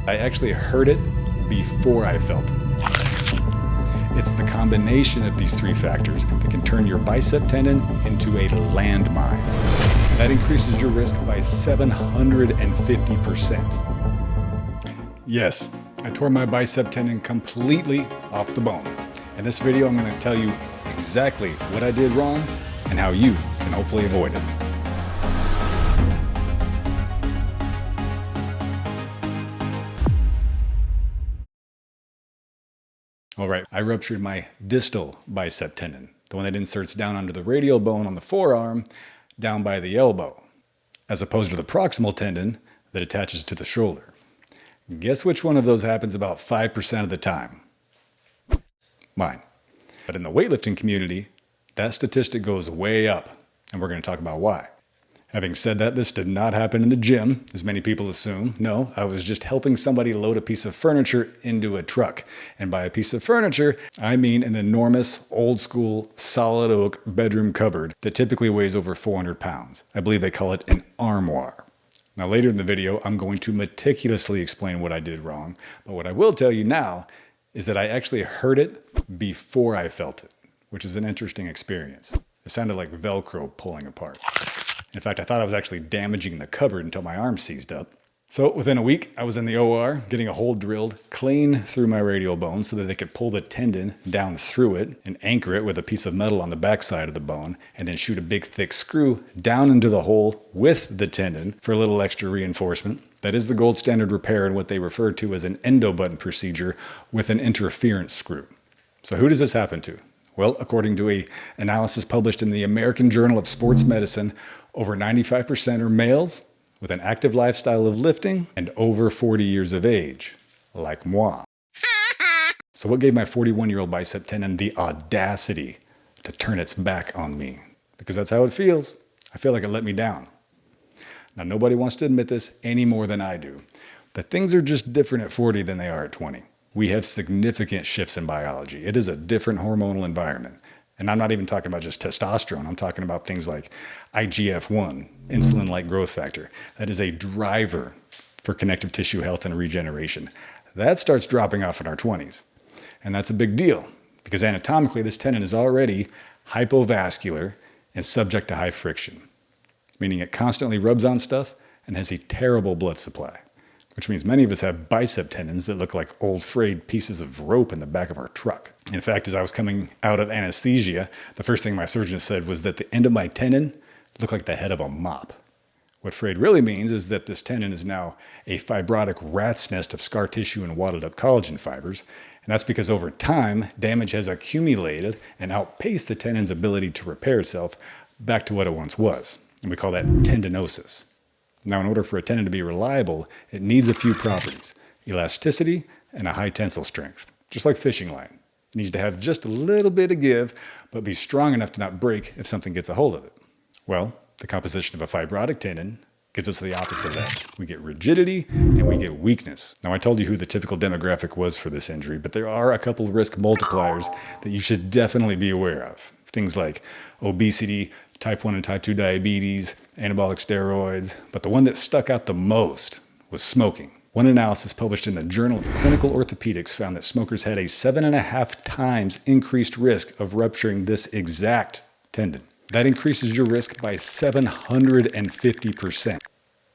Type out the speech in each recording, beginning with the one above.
I actually heard it before I felt it. It's the combination of these three factors that can turn your bicep tendon into a landmine. That increases your risk by 750%. Yes, I tore my bicep tendon completely off the bone. In this video, I'm going to tell you exactly what I did wrong and how you can hopefully avoid it. All right, I ruptured my distal bicep tendon, the one that inserts down under the radial bone on the forearm, down by the elbow, as opposed to the proximal tendon that attaches to the shoulder. Guess which one of those happens about 5% of the time? Mine. But in the weightlifting community, that statistic goes way up, and we're going to talk about why. Having said that, this did not happen in the gym, as many people assume. No, I was just helping somebody load a piece of furniture into a truck. And by a piece of furniture, I mean an enormous, old-school, solid oak bedroom cupboard that typically weighs over 400 pounds. I believe they call it an armoire. Now, later in the video, I'm going to meticulously explain what I did wrong. But what I will tell you now is that I actually heard it before I felt it, which is an interesting experience. It sounded like Velcro pulling apart. In fact, I thought I was actually damaging the cupboard until my arm seized up. So within a week, I was in the OR getting a hole drilled clean through my radial bone so that they could pull the tendon down through it and anchor it with a piece of metal on the backside of the bone, and then shoot a big thick screw down into the hole with the tendon for a little extra reinforcement. That is the gold standard repair in what they refer to as an endo button procedure with an interference screw. So who does this happen to? Well, according to an analysis published in the American Journal of Sports Medicine, over 95% are males with an active lifestyle of lifting and over 40 years of age, like moi. So what gave my 41-year-old bicep tendon the audacity to turn its back on me? Because that's how it feels. I feel like it let me down. Now, nobody wants to admit this any more than I do, but things are just different at 40 than they are at 20. We have significant shifts in biology. It is a different hormonal environment. And I'm not even talking about just testosterone. I'm talking about things like IGF-1, insulin-like growth factor. That is a driver for connective tissue health and regeneration. That starts dropping off in our 20s. And that's a big deal because anatomically, this tendon is already hypovascular and subject to high friction, meaning it constantly rubs on stuff and has a terrible blood supply, which means many of us have bicep tendons that look like old frayed pieces of rope in the back of our truck. In fact, as I was coming out of anesthesia, the first thing my surgeon said was that the end of my tendon looked like the head of a mop. What frayed really means is that this tendon is now a fibrotic rat's nest of scar tissue and wadded up collagen fibers. And that's because over time, damage has accumulated and outpaced the tendon's ability to repair itself back to what it once was. And we call that tendinosis. Now, in order for a tendon to be reliable, it needs a few properties: elasticity and a high tensile strength, just like fishing line. It needs to have just a little bit of give, but be strong enough to not break if something gets a hold of it. Well, the composition of a fibrotic tendon gives us the opposite of that. We get rigidity and we get weakness. Now, I told you who the typical demographic was for this injury, but there are a couple of risk multipliers that you should definitely be aware of. Things like obesity, type 1 and type 2 diabetes, anabolic steroids, but the one that stuck out the most was smoking. One analysis published in the Journal of Clinical Orthopedics found that smokers had a 7.5 times increased risk of rupturing this exact tendon. That increases your risk by 750%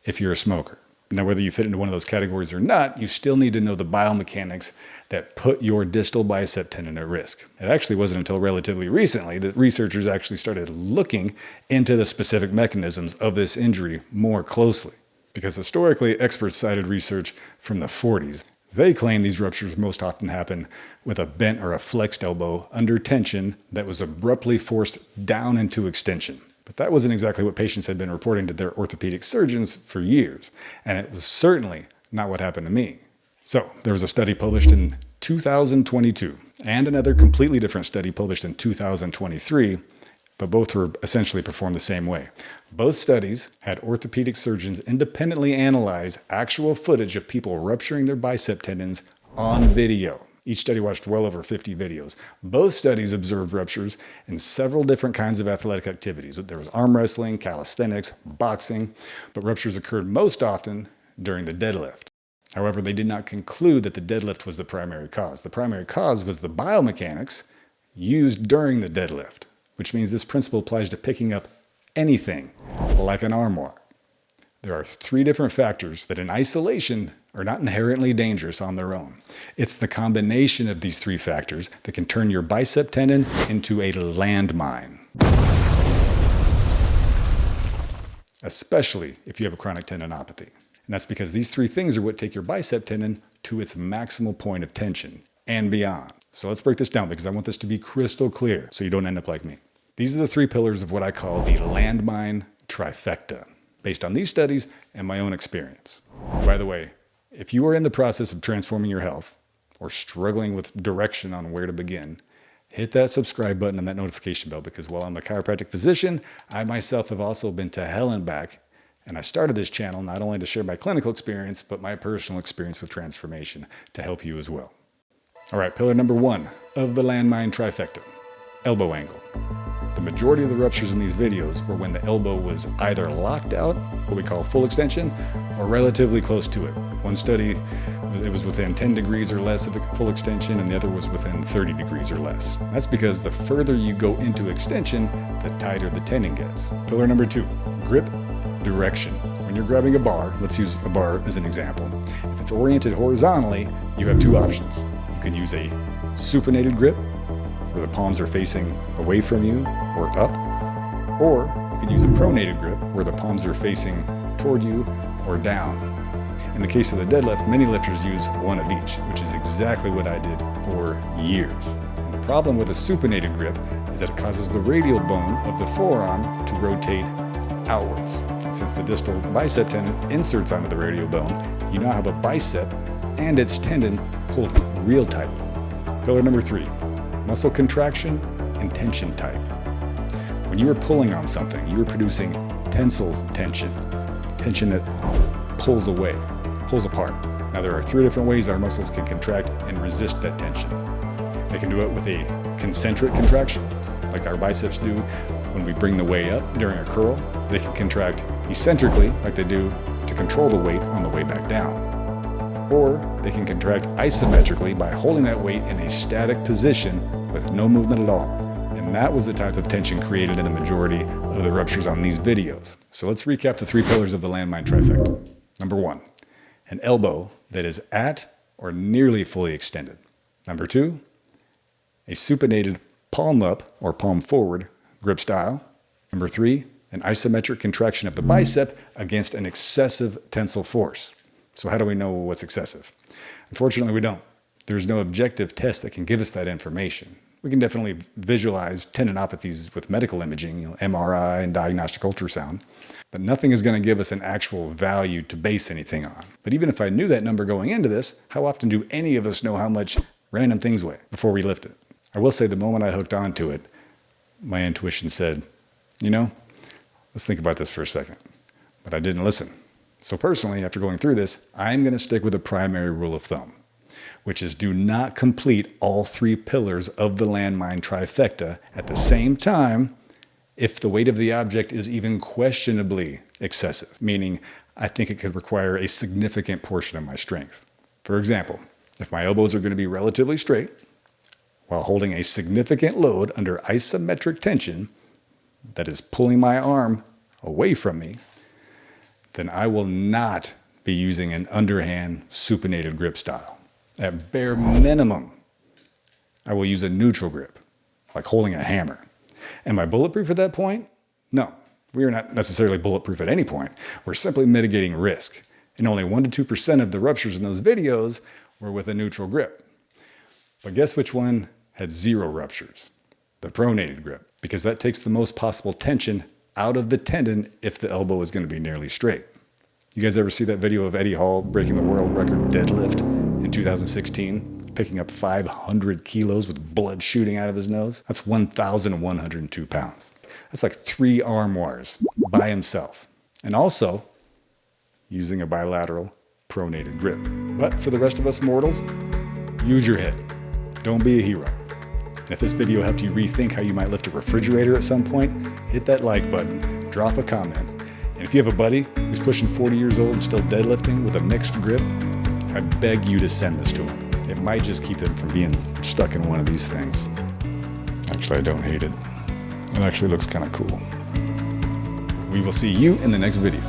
if you're a smoker. Now, whether you fit into one of those categories or not, you still need to know the biomechanics that put your distal bicep tendon at risk. It actually wasn't until relatively recently that researchers actually started looking into the specific mechanisms of this injury more closely. Because historically, experts cited research from the 40s. They claim these ruptures most often happen with a bent or a flexed elbow under tension that was abruptly forced down into extension. But that wasn't exactly what patients had been reporting to their orthopedic surgeons for years. And it was certainly not what happened to me. So there was a study published in 2022 and another completely different study published in 2023, but both were essentially performed the same way. Both studies had orthopedic surgeons independently analyze actual footage of people rupturing their bicep tendons on video. Each study watched well over 50 videos. Both studies observed ruptures in several different kinds of athletic activities. There was arm wrestling, calisthenics, boxing, but ruptures occurred most often during the deadlift. However, they did not conclude that the deadlift was the primary cause. The primary cause was the biomechanics used during the deadlift, which means this principle applies to picking up anything, like an armoire. There are 3 different factors that in isolation are not inherently dangerous on their own. It's the combination of these 3 factors that can turn your bicep tendon into a landmine. Especially if you have a chronic tendinopathy. And that's because these 3 things are what take your bicep tendon to its maximal point of tension and beyond. So let's break this down because I want this to be crystal clear so you don't end up like me. These are the 3 pillars of what I call the Landmine Trifecta, based on these studies and my own experience. By the way, if you are in the process of transforming your health or struggling with direction on where to begin, hit that subscribe button and that notification bell, because while I'm a chiropractic physician, I myself have also been to hell and back. And I started this channel not only to share my clinical experience, but my personal experience with transformation to help you as well. All right, pillar number 1 of the Landmine Trifecta, elbow angle. The majority of the ruptures in these videos were when the elbow was either locked out, what we call full extension, or relatively close to it. One study, it was within 10 degrees or less of a full extension, and the other was within 30 degrees or less. That's because the further you go into extension, the tighter the tendon gets. Pillar number 2, grip direction. When you're grabbing a bar, let's use a bar as an example. If it's oriented horizontally, you have 2 options. You can use a supinated grip, where the palms are facing away from you or up, or you can use a pronated grip, where the palms are facing toward you or down. In the case of the deadlift, many lifters use one of each, which is exactly what I did for years. And the problem with a supinated grip is that it causes the radial bone of the forearm to rotate outwards. And since the distal bicep tendon inserts onto the radial bone, you now have a bicep and its tendon pulled real tight. Pillar number 3, muscle contraction and tension type. When you are pulling on something, you are producing tensile tension, tension that pulls away, pulls apart. Now there are 3 different ways our muscles can contract and resist that tension. They can do it with a concentric contraction, like our biceps do when we bring the weight up during a curl. They can contract eccentrically, like they do to control the weight on the way back down. Or they can contract isometrically by holding that weight in a static position with no movement at all. And that was the type of tension created in the majority of the ruptures on these videos. So let's recap the 3 pillars of the Landmine Trifecta. Number 1, an elbow that is at or nearly fully extended. Number 2, a supinated palm up or palm forward grip style. Number 3, an isometric contraction of the bicep against an excessive tensile force. So how do we know what's excessive? Unfortunately, we don't. There's no objective test that can give us that information. We can definitely visualize tendinopathies with medical imaging, MRI and diagnostic ultrasound, but nothing is going to give us an actual value to base anything on. But even if I knew that number going into this, how often do any of us know how much random things weigh before we lift it? I will say the moment I hooked onto it, my intuition said, let's think about this for a second. But I didn't listen. So personally, after going through this, I'm going to stick with a primary rule of thumb, which is do not complete all 3 pillars of the Landmine Trifecta at the same time if the weight of the object is even questionably excessive, meaning I think it could require a significant portion of my strength. For example, if my elbows are going to be relatively straight while holding a significant load under isometric tension that is pulling my arm away from me, then I will not be using an underhand supinated grip style. At bare minimum, I will use a neutral grip, like holding a hammer. Am I bulletproof at that point? No, we are not necessarily bulletproof at any point. We're simply mitigating risk. And only 1% to 2% of the ruptures in those videos were with a neutral grip. But guess which one had 0 ruptures? The pronated grip, because that takes the most possible tension out of the tendon if the elbow is going to be nearly straight. You guys ever see that video of Eddie Hall breaking the world record deadlift in 2016, picking up 500 kilos with blood shooting out of his nose? That's 1,102 pounds. That's like 3 armoires by himself. And also using a bilateral pronated grip. But for the rest of us mortals, use your head. Don't be a hero. And if this video helped you rethink how you might lift a refrigerator at some point, hit that like button, drop a comment. And if you have a buddy who's pushing 40 years old and still deadlifting with a mixed grip, I beg you to send this to them. It might just keep them from being stuck in one of these things. Actually, I don't hate it. It actually looks kind of cool. We will see you in the next video.